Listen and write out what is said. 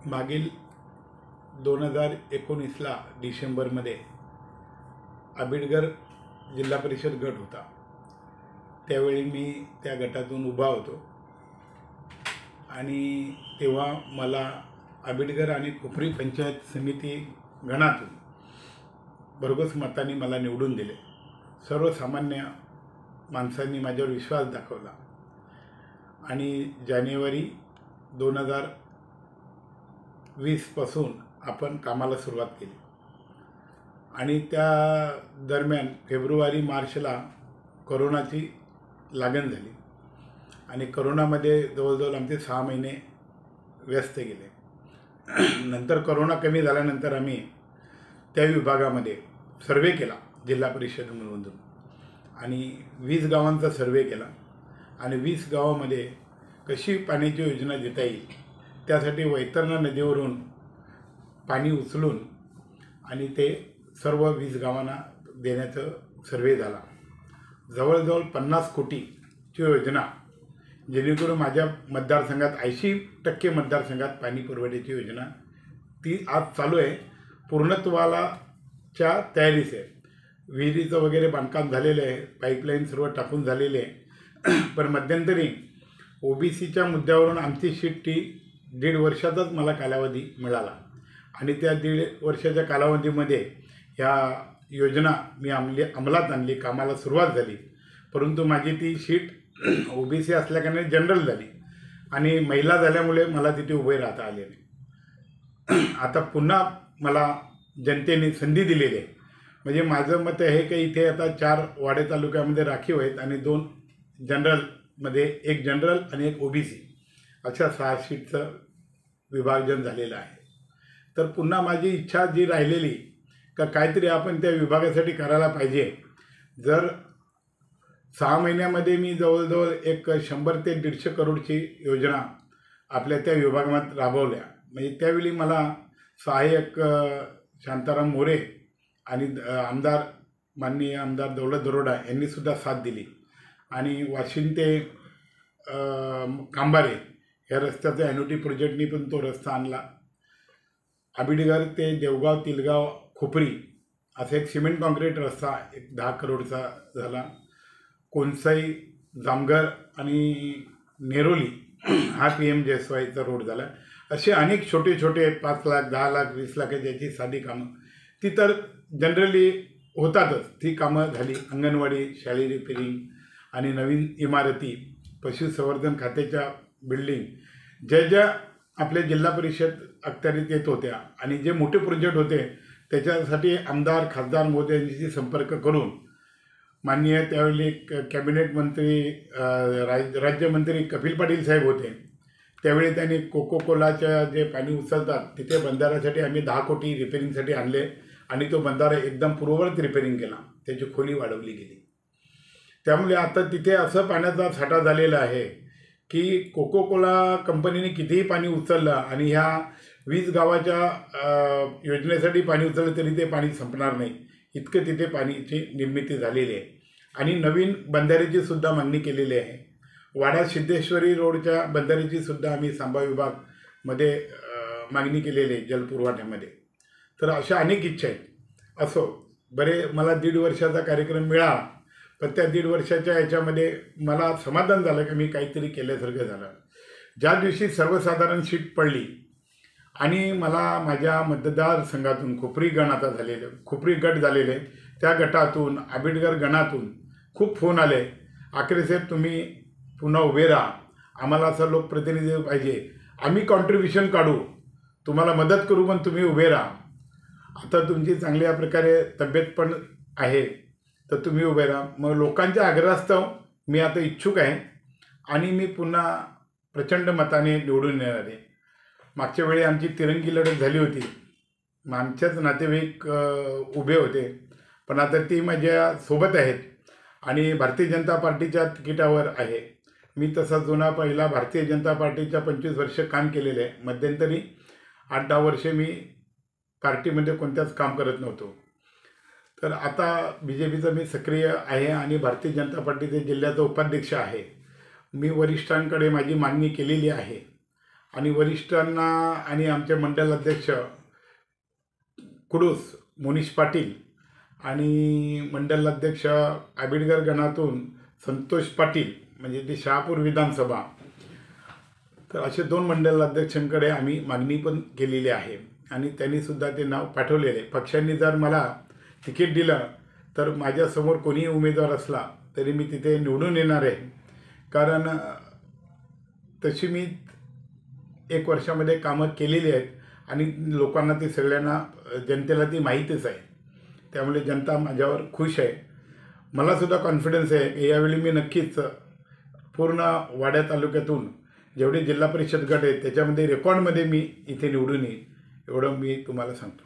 मागील 2019ला डिसेंबरमध्ये आबिडगर जिल्हा परिषद गट होता। त्यावेळी मी त्या गटातून उभा होतो आणि तेव्हा मला आबिडगर आणि खुपरी पंचायत समिती गणातून भरघोस मतांनी मला निवडून दिले। सर्वसामान्य माणसांनी माझ्यावर विश्वास दाखवला आणि जानेवारी 2020 पासून आपण कामाला सुरुवात केली आणि त्या दरम्यान फेब्रुवारी मार्चला कोरोनाची लागण झाली आणि कोरोनामध्ये जवळजवळ आमचे 6 महिने व्यस्त गेले। नंतर कोरोना कमी झाल्यानंतर आम्ही त्या विभागामध्ये सर्वे केला जिल्हा परिषदेमधून आणि 20 गावांचा सर्वे केला आणि 20 गावामध्ये कशी पाण्याची योजना देता येईल त्यासाठी वैतरणा नदीवरून पाणी उचलून आणि ते सर्व 20 गावांना देण्याचा सर्वे झाला। जवळजवळ 50 कोटीची योजना, जेणेकरून माझ्या मतदारसंघात 80% मतदारसंघात पाणी पुरवठ्याची योजना ती आज चालू आहे, पूर्णत्वालाच्या तयारीस आहे। विहिरीचं वगैरे बांधकाम झालेलं आहे, पाईपलाईन सर्व टाकून झालेले आहे। पण मध्यंतरी ओबीसीच्या मुद्द्यावरून आमची शीट ती 1.5 वर्षाचाच मला कालावधी मिळाला आणि त्या 1.5 वर्षाच्या कालावधीमध्ये ह्या योजना मी अंमलात आणली, कामाला सुरुवात झाली। परंतु माझी ती शीट ओबीसी असल्याकारणे जनरल झाली आणि महिला झाल्यामुळे मला तिथे उभे राहता आले नाही। आता पुन्हा मला जनतेने संधी दिलेली आहे। म्हणजे माझं मत आहे की इथे आता 4 वाडे तालुक्यामध्ये राखीव आहेत आणि 2 जनरलमध्ये, 1 जनरल आणि 1 ओबीसी अशा 6 शीटचं विभाजन झालेलं आहे। तर पुन्हा माझी इच्छा जी राहिलेली का काहीतरी आपण त्या विभागासाठी करायला पाहिजे। जर 6 महिन्यामध्ये मी जवळजवळ एक 100 ते 150 करोडची योजना आपल्या त्या विभागात राबवल्या। म्हणजे त्यावेळी मला सहाय्यक शांताराम मोरे आणि आमदार माननीय आमदार दौलत दरोडा यांनीसुद्धा साथ दिली आणि वाशिम ते कांबारे या रस्त्याचा ॲन्युटी प्रोजेक्टनी पण तो रस्ता आणला। आबिडगर ते देवगाव, तिलगाव, खुपरी असा एक सिमेंट कॉन्क्रीट रस्ता 10 करोडचा झाला। कोणसाई, जामघर आणि नेरोली हा PMJSYचा रोड झाला। असे अनेक छोटे छोटे 5 लाख, 10 लाख, 20 लाखाची याची साधी कामं ती तर जनरली होतातच, ती कामं झाली। अंगणवाडी, शाळी रिपेरिंग आणि नवीन इमारती, पशुसंवर्धन खात्याच्या बिल्डिंग, ज्या आपल्या जिल्हा परिषद अखत्यारीत येत होत्या आणि जे मोठे प्रोजेक्ट होते त्याच्यासाठी आमदार, खासदार महोदयांशी संपर्क करून माननीय त्यावेळी कॅबिनेट मंत्री राज्यमंत्री कपिल पाटील साहेब होते, त्यावेळी त्यांनी कोकोकोलाच्या जे पाणी उचलतात तिथे बंधाऱ्यासाठी आम्ही 10 कोटी रिपेरिंगसाठी आणले आणि तो बंधारा एकदम पूर्ववत रिपेरिंग केला, त्याची खोली वाढवली गेली। त्यामुळे आता तिथे असं पाण्याचा साठा झालेला आहे की कोकोकोला कंपनीने कितीही पाणी उचललं आणि ह्या 20 गावाच्या योजनेसाठी पाणी उचललं तरी ते पाणी संपणार नाही, इतकं तिथे पाण्याची निर्मिती झालेली आहे। आणि नवीन बंधाऱ्याची सुद्धा मागणी केलेली आहे। वाडा सिद्धेश्वरी रोडच्या बंधाऱ्याची सुद्धा आम्ही सांबा विभागमध्ये मागणी केलेली आहे जलपुरवठ्यामध्ये। तर अशा अनेक इच्छा आहेत। असो, बरे मला 1.5 वर्षाचा कार्यक्रम मिळाला, पण त्या 1.5 वर्षाच्या ह्याच्यामध्ये मला समाधान झालं की मी काहीतरी केल्यासारखं झालं। ज्या दिवशी सर्वसाधारण शीट पडली आणि मला माझ्या मतदारसंघातून खुपरी गट झालेले, त्या गटातून आबिडगर गणातून खूप फोन आले, आखरे साहेब तुम्ही पुन्हा उभे राहा, आम्हाला असं लोकप्रतिनिधी पाहिजे, आम्ही कॉन्ट्रीब्युशन काढू, तुम्हाला मदत करू, पण तुम्ही उभे राहा। आता तुमची चांगल्या प्रकारे तब्येत पण आहे तर तुम्ही उभे राहा। मग लोकांच्या आग्रहास्तव मी आता इच्छुक आहे आणि मी पुन्हा प्रचंड मताने निवडून येणार आहे। मागच्या वेळी आमची तिरंगी लढत झाली होती, मग आमच्याच नातेवाईक उभे होते, पण आता ती माझ्या सोबत आहेत आणि भारतीय जनता पार्टीच्या तिकिटावर आहे। मी तसा जुना पहिला भारतीय जनता पार्टीच्या 25 वर्ष काम केलेलं आहे। मध्यंतरी 8-10 वर्षे मी पार्टीमध्ये कोणत्याच काम करत नव्हतो। तर आता BJPचं मी सक्रिय आहे आणि भारतीय जनता पार्टीचे जिल्ह्याचा उपाध्यक्ष आहे। मी वरिष्ठांकडे माझी मागणी केलेली आहे आणि वरिष्ठांना आणि आमचे मंडल अध्यक्ष कुडूस मोनिश पाटील आणि मंडल अध्यक्ष आबिडगर गणातून संतोष पाटील म्हणजे ते शहापूर विधानसभा, तर असे 2 मंडल अध्यक्षांकडे आम्ही मागणी पण केलेली आहे आणि त्यांनीसुद्धा ते नाव पाठवलेले. पक्षांनी जर मला तिकीट दिलं तर माझ्यासमोर कोणीही उमेदवार असला तरी मी तिथे निवडून येणार आहे. कारण तशी मी 1 वर्षामध्ये कामं केलेली आहेत आणि लोकांना ती सगळ्यांना जनतेला ती माहितीच आहे. त्यामुळे जनता माझ्यावर खुश आहे. मलासुद्धा कॉन्फिडन्स आहे की यावेळी मी नक्कीच पूर्ण वाड्या तालुक्यातून जेवढे जिल्हा परिषद गट आहेत त्याच्यामध्ये रेकॉर्डमध्ये मी इथे निवडून येईन, एवढं मी तुम्हाला सांगतो.